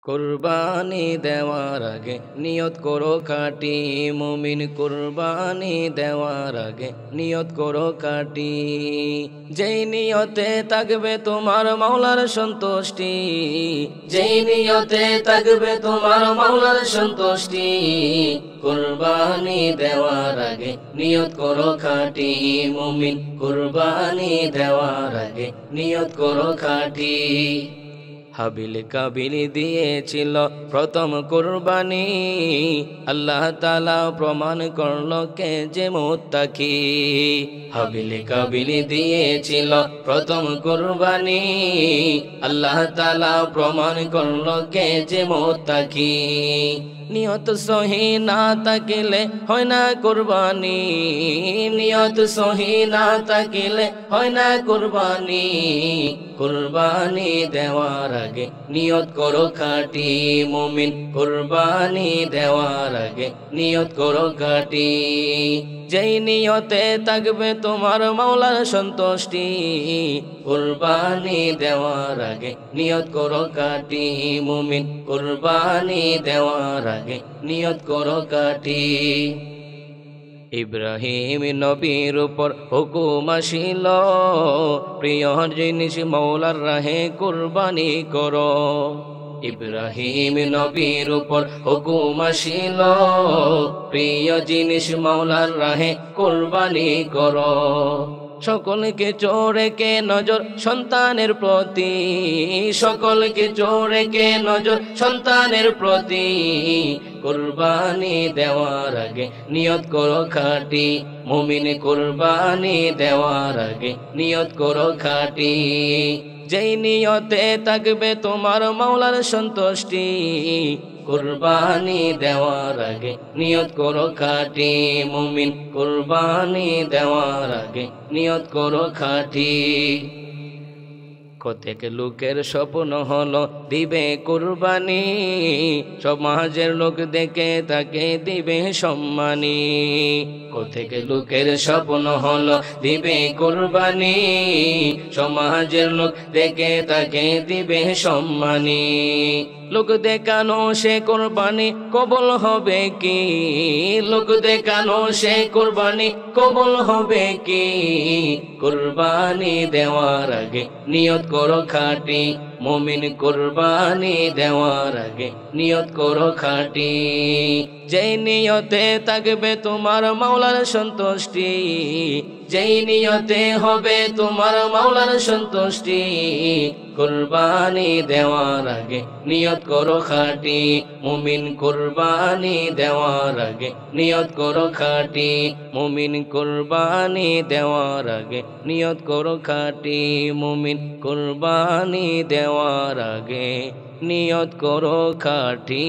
কুরবানি দেওয়ার আগে নিয়ত করো খাঁটি মুমিন, কুরবানি দেওয়ার আগে নিয়ত করো খাঁটি। যেই নিয়তে থাকবে তোমার মাওলার সন্তুষ্টি, যেই নিয়তে থাকবে তোমার মাওলার সন্তুষ্টি, কুরবানি দেওয়ার আগে নিয়ত করো খাঁটি মুমিন, কুরবানি দেওয়ার আগে নিয়ত করো খাঁটি। হাবিল কাবিল দিয়েছিল প্রথম কুরবানি, আল্লাহ তাআলা প্রমাণ করলো কে যে মুত্তাকি। হাবিল কাবিল দিয়েছিল প্রথম কুরবানি, আল্লাহ তাআলা প্রমাণ করলো কে যে মুত্তাকি। নিয়ত সহি না থাকিলে হয় না কুরবানি, নিয়ত সহি না থাকিলে হয় না কুরবানি। কুরবানি দেওয়ার আগে নিয়ত করো খাঁটি মুমিন, কুরবানি দেওয়ার আগে নিয়ত করো খাঁটি। যেই নিয়তে থাকবে তোমার মাওলার সন্তুষ্টি, কুরবানি দেওয়ার আগে নিয়ত করো খাঁটি মুমিন, কুরবানি দেওয়ার আগে নিয়ত করো খাঁটি। ইব্রাহিম নবীর উপর হুকুম আসিল, প্রিয় জিনিস মৌলার রাহে কুরবানি করো। ইব্রাহিম নবীর উপর হুকুম আসিল, প্রিয় জিনিস মৌলার রাহে কুরবানি করো। সকলকে চোরেকে নজর সন্তানের প্রতি, সকলকে চোরেকে নজর সন্তানের প্রতি। কুরবানি দেওয়ার আগে নিয়ত করো খাঁটি মুমিন, কুরবানি দেওয়ার আগে নিয়ত করো খাঁটি। যেই নিয়তে থাকবে তোমার মাওলার সন্তুষ্টি, কুরবানি দেওয়ার আগে নিয়ত করো খাঁটি মুমিন, কুরবানি দেওয়ার আগে নিয়ত করো খাঁটি। কতেক লোকের স্বপ্ন হলো দিবে কুরবানি, সমাজের লোক দেখে তাকে দিবে সম্মানী। কতেক লোকের স্বপ্ন হলো দিবে কুরবানি, সমাজের লোক দেখে তাকে দিবে সম্মানী। লোক দেখানো সে কুরবানি কবুল হবে কি, লোক দেখানো সে কুরবানি কবুল হবে কি। কুরবানি দেওয়ার আগে নিয়ত করো খাঁটি মুমিন, কুরবানি দেওয়ার আগে নিয়ত করো খাঁটি। যেই নিয়তে থাকবে তোমার মাওলার সন্তুষ্টি, যেই নিয়তে হবে তোমার মাওলার সন্তুষ্টি। কুরবানি দেওয়ার আগে নিয়ত করো খাঁটি মুমিন, কুরবানি দেওয়ার আগে নিয়ত করো খাঁটি মুমিন, কুরবানি দেওয়ার আগে নিয়ত করো খাঁটি মুমিন, কুরবানি দেওয়ার আগে নিয়ত করো খাঁটি।